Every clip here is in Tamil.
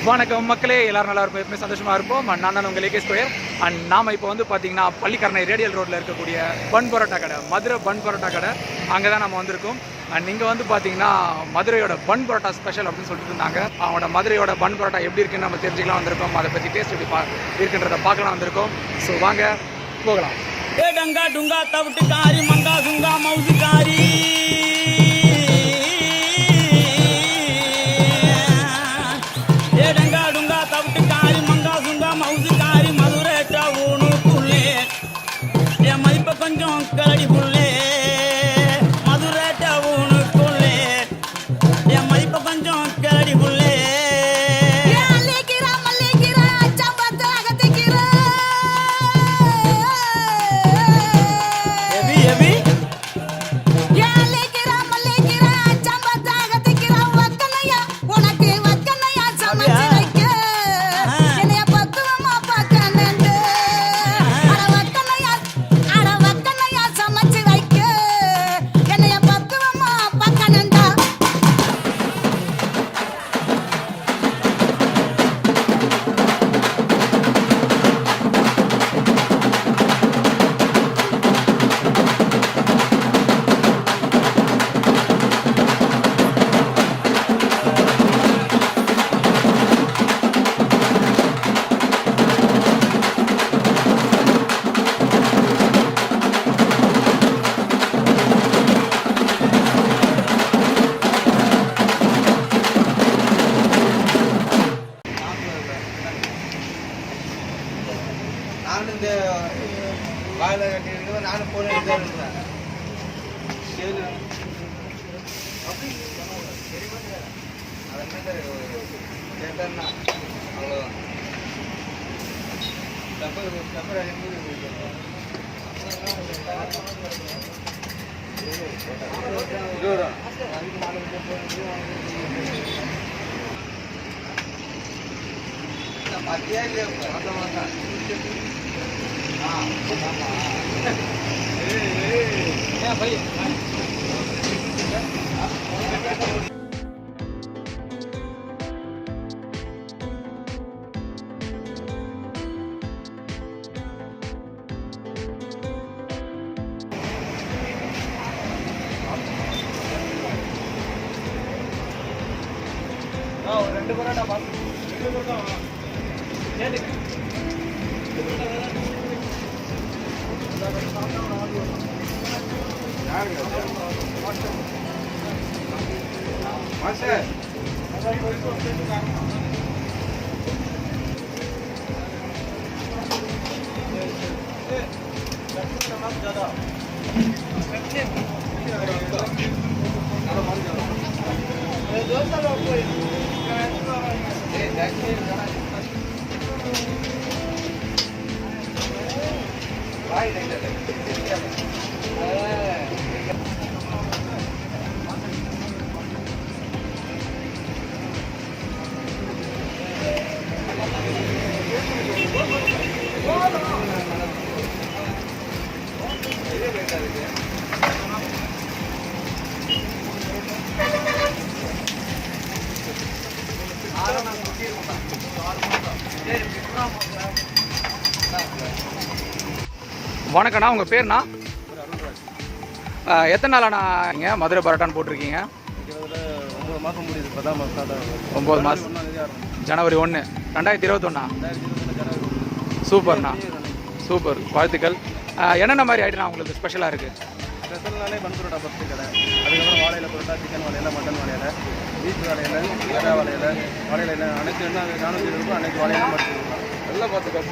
வணக்கம் மக்களே, எல்லாரும் நல்லா இருப்போம், எப்பவுமே சந்தோஷமாக இருப்போம். நான் தான் உங்கள் ஏகே ஸ்கொயர். அண்ட் நாம் இப்போ வந்து பார்த்தீங்கன்னா பள்ளிக்கரணை ரேடியல் ரோட்டில் இருக்கக்கூடிய பன் பரோட்டா கடை, மதுரை பன் பரோட்டா கடை, அங்கே தான் நம்ம வந்திருக்கோம். அண்ட் இங்கே வந்து பார்த்தீங்கன்னா மதுரையோட பன் பரோட்டா ஸ்பெஷல் அப்படின்னு சொல்லிட்டு இருந்தாங்க. அவங்களோட மதுரையோட பன் பரோட்டா எப்படி இருக்குன்னு நம்ம தெரிஞ்சுக்கலாம் வந்திருக்கோம். அதை பற்றி டேஸ்ட் எப்படி இருக்குன்றதை பார்க்கலாம் வந்திருக்கோம். ஸோ வாங்க போகலாம். ஏ டங்கா டுங்கா தவிட்டு காரி மங்கா சுங்கா மவுசு காரி மதுரை ஊனுக்குள்ளே என் மதிப்ப கொஞ்சம் கரடி புள்ளே மதுரை ஊனுக்குள்ளே என் மதிப்ப கொஞ்சம் கரடி புள்ளே வாயில கட்டி நானும் போன கேட்டேன்னா அவ்வளோதான் மத்தியா இல்லையா भाई ரெண்டு பரோட்டா வணக்கண்ணா, உங்கள் பேர்ண்ணா? எத்தனை நாளாண்ணா நீங்கள் மதுரை பரோட்டான்னு போட்டிருக்கீங்க? 9 மாதம் முடியுது. 9 மாதம், ஜனவரி 1 2021. சூப்பர்ண்ணா, சூப்பர், வாழ்த்துக்கள். என்னென்ன மாதிரி ஐட்டம்னா உங்களுக்கு ஸ்பெஷலாக இருக்குது? ஸ்பெஷல்னாலே பன் பரோட்டா பத்து கடை, அதுக்கப்புறம் வாழையில பரோட்டா, சிக்கன் வாழையில, மட்டன் வாழையில, பீஃப் வாழையில, எறா வாழையில, வாழையில அனைத்து என்ன 400 இருக்கும். அன்னைக்கு வாழையில மட்டும் எல்லாம் பார்த்துக்கோ.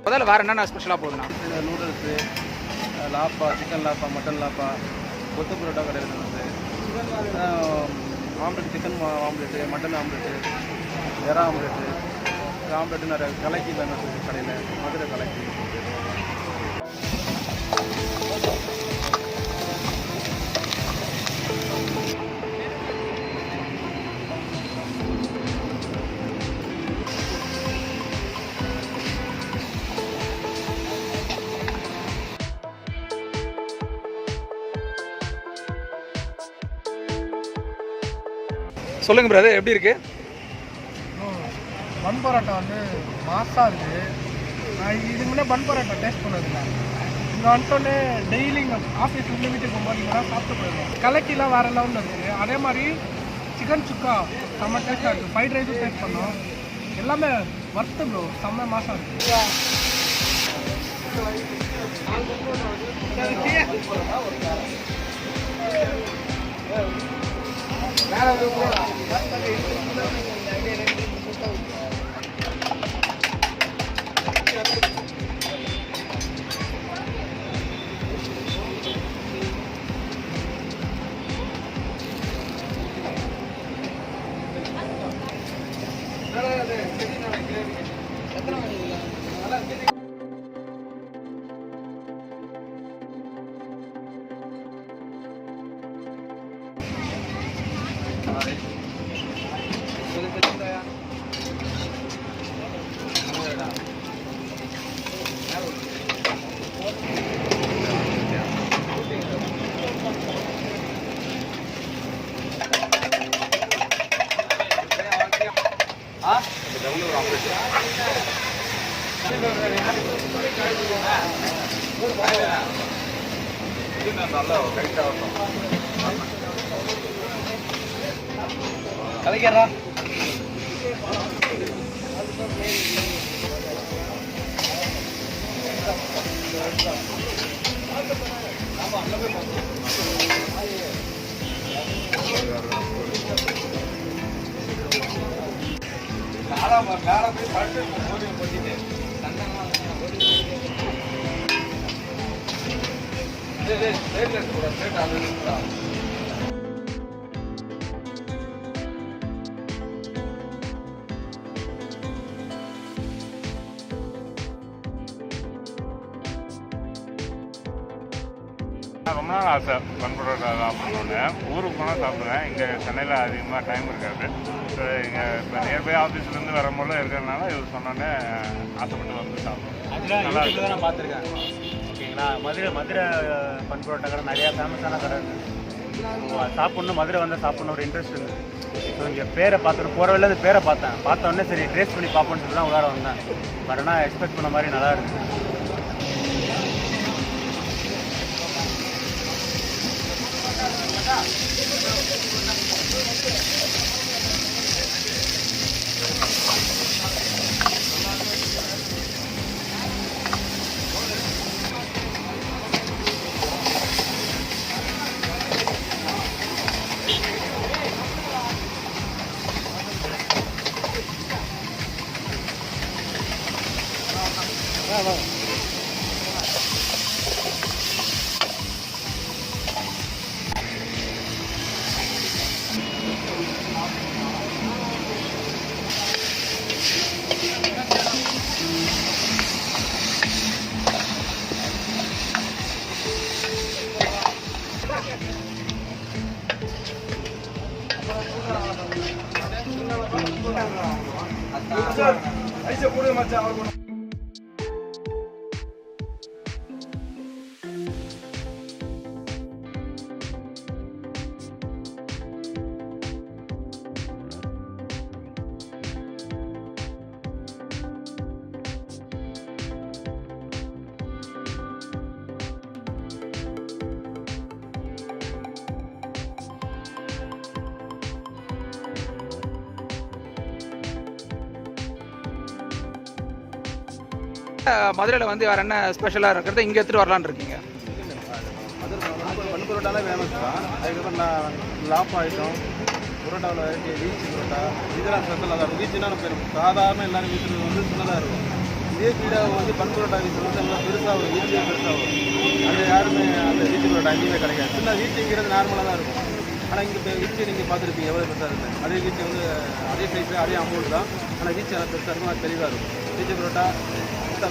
முதல்ல வேறு என்னென்ன ஸ்பெஷலாக போகுதுண்ணா? நூடுல்ஸு, லாப்பா, சிக்கன் லாப்பா, மட்டன் லாப்பா, கொத்து பரோட்டா கடையில் இருக்குது, omelette, chicken omelette, mutton omelette, எறா ஆம்லெட்டு, ஆம்லெட்டு நிறைய கலக்கி ஃபேமஸ் கடையில், மதுரை கலக்கி. சொல்லுங்கள் பிரதர், எப்படி இருக்குது? பன் பரோட்டா வந்து மாசாக இருக்குது. நான் இதுக்கு முன்னே பன் பரோட்டா டேஸ்ட் பண்ணதில்லை. இங்கே வந்துட்டோன்னே டெய்லி இங்கே ஆஃபீஸ்லேருந்து வீட்டுக்கு போகும்போது இங்கே தான் சாப்பிட்டு போயிடுவோம். கலக்கிலாம் வேறு லெவலில் இருக்குது. அதே மாதிரி சிக்கன் சுக்கா செம்ம டேஸ்ட்டாக இருக்குது. ஃப்ரைட் ரைஸும் டேஸ்ட் பண்ணோம். எல்லாமே வர்த்து ப்ரோ, செம்ம மாசாக இருக்குது. கலைக்கிறா மேலே போய் பட்டு போட்டிட்டு ரொம்ப நாள் ஆசை பன் பரோட்டா சாப்பிட்ணுன்னு. ஊருக்கு போனால் சாப்பிடுவேன். இங்கே சென்னையில் அதிகமாக டைம் இருக்காது. ஸோ இங்கே இப்போ நியர்பை ஆஃபீஸ்லேருந்து வரும்போது இருக்கிறதுனால இவர் சொன்னோன்னே ஆசைப்பட்டு வந்து சாப்பிடுவோம். நல்லா இருக்குது. நான் பார்த்துருக்கேன். ஓகேங்களா, மதுரை பன் பரோட்டா கடை நிறையா ஃபேமஸான கடை இருக்குது. சாப்பிட்ணும், மதுரை வந்து சாப்பிட்ணும் ஒரு இன்ட்ரெஸ்ட் இருக்குது. ஸோ இங்கே பேரை பார்த்துட்டு போகிற வழியில் அந்த பேரை பார்த்த உடனே சரி டேஸ்ட் பண்ணி பார்ப்போன்னு சொல்லி தான் உள்ளார வந்தேன். பட் ஆனால் எக்ஸ்பெக்ட் பண்ண மாதிரி நல்லா இருக்குது. ஐசா கூட மச்சான் அவர் மதுரையில் வந்து வேறு என்ன ஸ்பெஷலாக இருக்கிறத இங்கே எடுத்துகிட்டு வரலான்னு இருக்கீங்க? பன் பரோட்டாலே ஃபேமஸ் தான். அதுக்கப்புறம் லாப் ஐட்டம் புரோட்டாவில் வெரைட்டி வீச்சு புரோட்டா இதெல்லாம் ஸ்பெஷலாக தான் இருக்கும். வீச்சுனா நம்ம சாதாரண எல்லாரும் வீச்சுறது வந்து சின்னதாக இருக்கும். இதே கீழே வந்து பன் பரோட்டா வீச்சு வந்து நல்லா பெருசாக வரும், வீச்சிலே பெருசாக வரும். அது யாருமே அந்த வீச்சு பரோட்டா எங்கேயுமே கிடைக்காது. சின்ன வீச்சுங்கிறது நார்மலாக தான் இருக்கும். ஆனால் இங்கே இப்போ வீச்சு நீங்கள் பார்த்துருப்பீங்க எவ்வளோ பெருசாக இருக்குது. அதே வீச்சு வந்து அதே சைஸு அதே அமௌண்ட் தான். ஆனால் வீச்சு எல்லாம் பெருசாக இருக்கும், அது தெளிவாக இருக்கும். வீச்சு பரோட்டா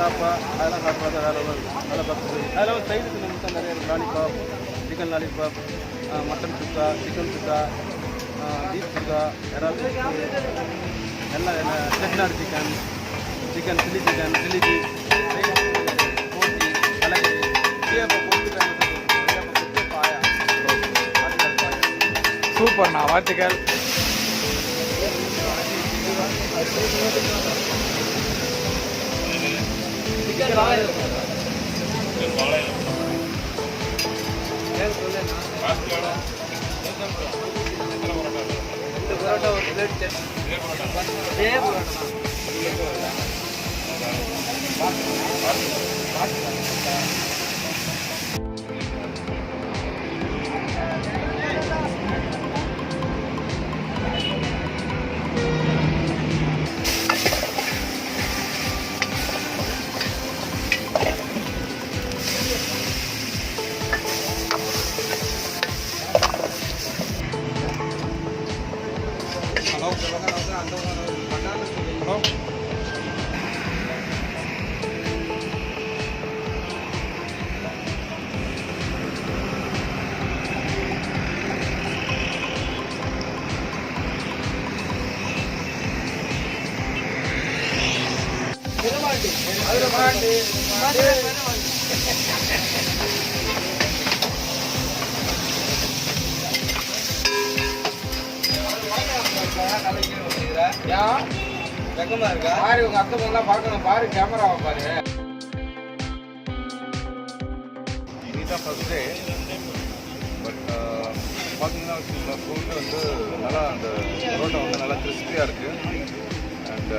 லாப்பா அதெல்லாம் சாப்பிட்றது வேறு இருக்கும். அதெல்லாம் பார்த்து அதெல்லாம் சைடுக்கு நம்ம நிறைய லாலிபாப், சிக்கன் லாலிபாப், மட்டன் சுக்கா, சிக்கன் சுக்கா, பீஃப் சுக்கா, யாராவது எல்லாம் Chettinad chicken, chicken chilli beef, போட்டி, கலகி, பாயா, ஆட்டுக்கால் பாயா. சூப்பர்ண்ணா, வாழ்த்துக்கள். வெக்கமா இருக்கா? பாரு உங்க அத்தை பொண்ணெல்லாம் பார்க்கணும், பாரு கேமராவை பாரு. இதுதான் ஃபர்ஸ்ட் டே. பட் பார்த்தீங்கன்னா ஃபுட்டு வந்து நல்லா அந்த பரோட்டா வந்து நல்லா கிறிஸ்பியாக இருக்குது. அண்ட்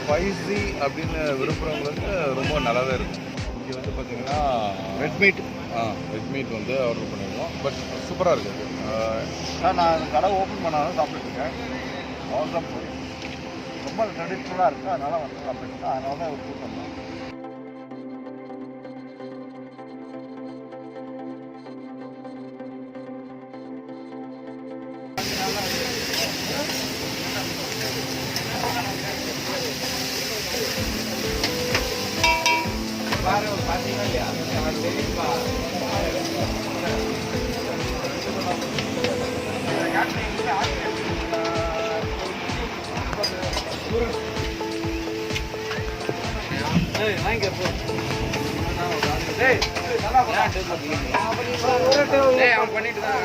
ஸ்பைசி அப்படின்னு விரும்புகிறவங்களுக்கு ரொம்ப நல்லாவே இருக்கும். இங்கே வந்து பார்த்தீங்கன்னா ரெட் மீட் வந்து ஆர்டர் பண்ணியிருக்கோம். பட் சூப்பராக இருக்குது. நான் கடை ஓப்பன் பண்ணாலும் சாப்பிட்டுருக்கேன். அவர்தான் ரொம்ப ட்ரெடிஷ்னலாக இருக்குது. அதனால் வந்து சாப்பிட்டுருக்கேன். அதனால தான் ஒரு கூட்டம் தான். பார்த்தீங்கன்னா இல்லையா எனக்கு தெரியுமா? அவன் பண்ணிட்டு தான்